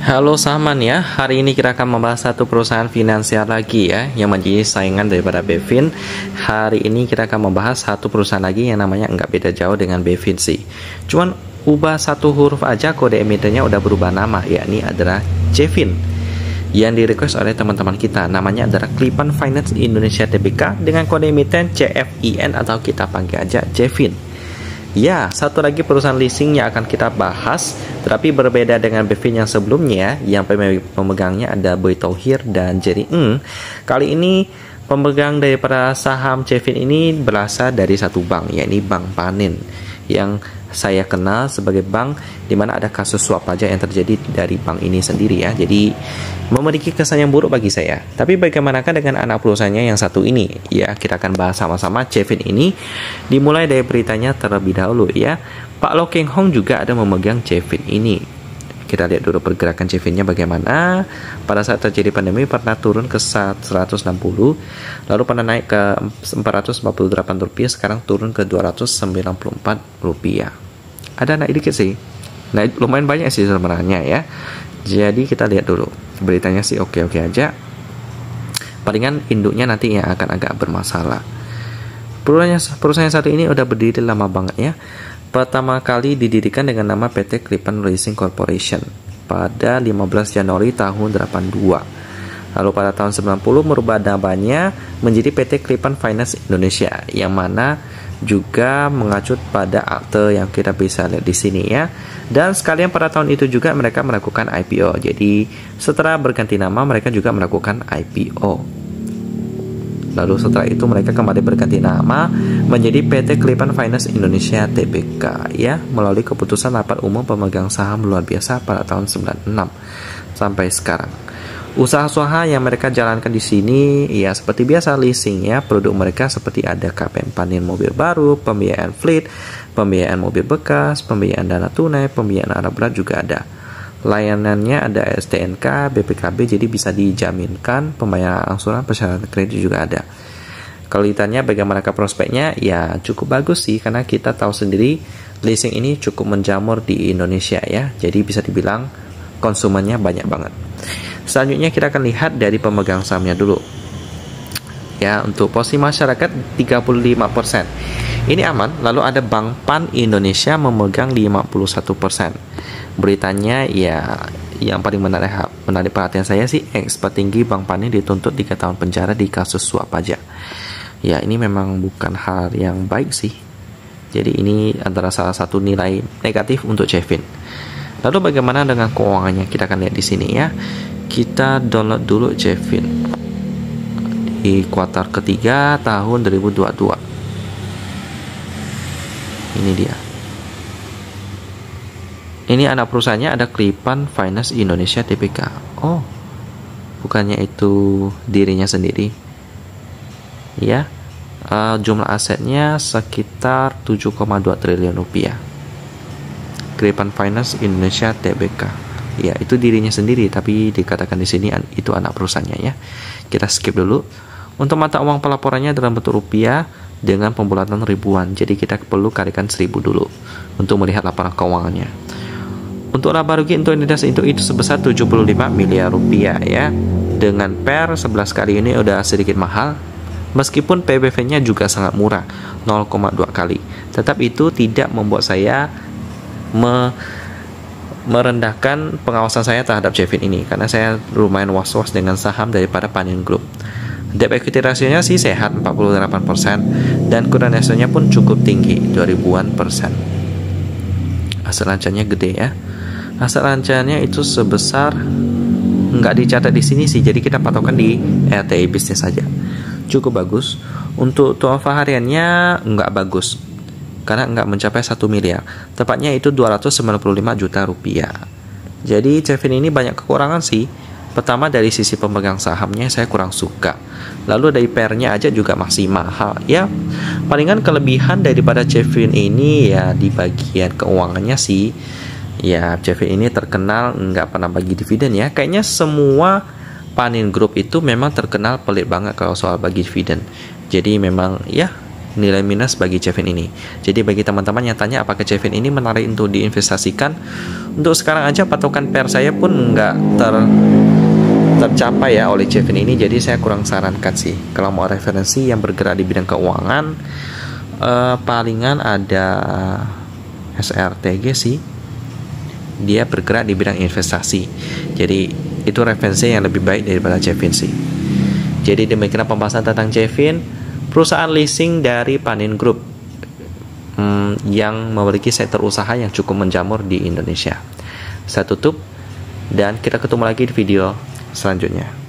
Halo Saman ya, hari ini kita akan membahas satu perusahaan finansial lagi ya yang menjadi saingan daripada BEFIN. Hari ini kita akan membahas satu perusahaan lagi yang namanya nggak beda jauh dengan BEFIN sih. Cuman ubah satu huruf aja, kode emitennya udah berubah nama, yakni adalah CEFIN. Yang di request oleh teman-teman kita, namanya adalah Clipan Finance Indonesia Tbk dengan kode emiten CFIN atau kita panggil aja CEFIN. Ya, satu lagi perusahaan leasing yang akan kita bahas, tetapi berbeda dengan BEFIN yang sebelumnya, yang pemegangnya ada Boy Tauhir dan Jerry Ng. Kali ini pemegang daripada saham CEFIN ini berasal dari satu bank, yakni Bank Panin, yang saya kenal sebagai bank di mana ada kasus suap pajak yang terjadi dari bank ini sendiri ya. Jadi memiliki kesan yang buruk bagi saya. Tapi bagaimanakah dengan anak perusahaannya yang satu ini? Ya, kita akan bahas sama-sama CEFIN ini. Dimulai dari beritanya terlebih dahulu ya. Pak Loh Keng Hong juga ada memegang CEFIN ini. Kita lihat dulu pergerakan CEFIN-nya bagaimana. Pada saat terjadi pandemi pernah turun ke 160, lalu pernah naik ke 448 rupiah, sekarang turun ke 294 rupiah. Ada naik dikit sih. Naik lumayan banyak sih sebenarnya ya. Jadi kita lihat dulu. Beritanya sih oke-oke aja. Palingan induknya nanti yang akan agak bermasalah. Perusahaan satu ini udah berdiri lama banget ya. Pertama kali didirikan dengan nama PT Clipan Leasing Corporation pada 15 Januari tahun 82. Lalu pada tahun 90 merubah namanya menjadi PT Clipan Finance Indonesia, yang mana juga mengacu pada akte yang kita bisa lihat di sini ya. Dan sekalian pada tahun itu juga mereka melakukan IPO. Jadi setelah berganti nama mereka juga melakukan IPO. Lalu setelah itu mereka kembali berganti nama menjadi PT Clipan Finance Indonesia Tbk ya, melalui keputusan rapat umum pemegang saham luar biasa pada tahun 96 sampai sekarang. Usaha-usaha yang mereka jalankan di sini ya seperti biasa leasing ya. Produk mereka seperti ada KPM Panin mobil baru, pembiayaan fleet, pembiayaan mobil bekas, pembiayaan dana tunai, pembiayaan anak berat juga ada. Layanannya ada STNK, BPKB, jadi bisa dijaminkan, pembayaran angsuran, persyaratan kredit juga ada. Kalau ditanya bagaimanakah prospeknya, ya cukup bagus sih, karena kita tahu sendiri leasing ini cukup menjamur di Indonesia ya, jadi bisa dibilang konsumennya banyak banget. Selanjutnya kita akan lihat dari pemegang sahamnya dulu. Ya, untuk posisi masyarakat 35%. Ini aman. Lalu ada Bank Pan Indonesia memegang 51%. Beritanya ya yang paling menarik perhatian saya sih, ex petinggi Bank Pan ini dituntut 3 tahun penjara di kasus suap pajak. Ya, ini memang bukan hal yang baik sih. Jadi ini antara salah satu nilai negatif untuk CEFIN. Lalu bagaimana dengan keuangannya? Kita akan lihat di sini ya. Kita download dulu CEFIN di kuartal ketiga tahun 2022. Ini dia. Ini anak perusahaannya ada Clipan Finance Indonesia Tbk. Oh, bukannya itu dirinya sendiri ya. Jumlah asetnya sekitar 7,2 triliun rupiah. Clipan Finance Indonesia Tbk. Ya, itu dirinya sendiri, tapi dikatakan di sini itu anak perusahaannya ya. Kita skip dulu. Untuk mata uang pelaporannya dalam bentuk rupiah dengan pembulatan ribuan. Jadi kita perlu kalikan 1000 dulu untuk melihat laporan keuangannya. Untuk laba rugi untuk entitas itu sebesar 75 miliar rupiah ya. Dengan per 11 kali ini udah sedikit mahal. Meskipun PBV-nya juga sangat murah, 0,2 kali. Tetap itu tidak membuat saya merendahkan pengawasan saya terhadap CEFIN ini, karena saya lumayan was-was dengan saham daripada Panin Group. Debt equity rasionya sih sehat 48% dan current ratio-nya pun cukup tinggi 2000%. Aset lancarnya gede ya. Aset lancarnya itu sebesar, nggak dicatat di sini sih, jadi kita patokan di RTI bisnis saja. Cukup bagus. Untuk tuafa hariannya nggak bagus, karena nggak mencapai 1 miliar. Tepatnya itu 295 juta rupiah. Jadi CEFIN ini banyak kekurangan sih. Pertama dari sisi pemegang sahamnya saya kurang suka. Lalu dari PR-nya aja juga masih mahal. Ya, palingan kelebihan daripada CEFIN ini ya di bagian keuangannya sih. Ya, CEFIN ini terkenal nggak pernah bagi dividen ya. Kayaknya semua Panin Group itu memang terkenal pelit banget kalau soal bagi dividen. Jadi memang ya nilai minus bagi Cevin ini. Jadi bagi teman-teman yang tanya apakah Cevin ini menarik untuk diinvestasikan, untuk sekarang aja patokan pair saya pun nggak tercapai ya oleh Cevin ini, jadi saya kurang sarankan sih. Kalau mau referensi yang bergerak di bidang keuangan, palingan ada SRTG sih, dia bergerak di bidang investasi, jadi itu referensi yang lebih baik daripada Cevin sih. Jadi demikian pembahasan tentang Cevin, perusahaan leasing dari Panin Group yang memiliki sektor usaha yang cukup menjamur di Indonesia. Saya tutup dan kita ketemu lagi di video selanjutnya.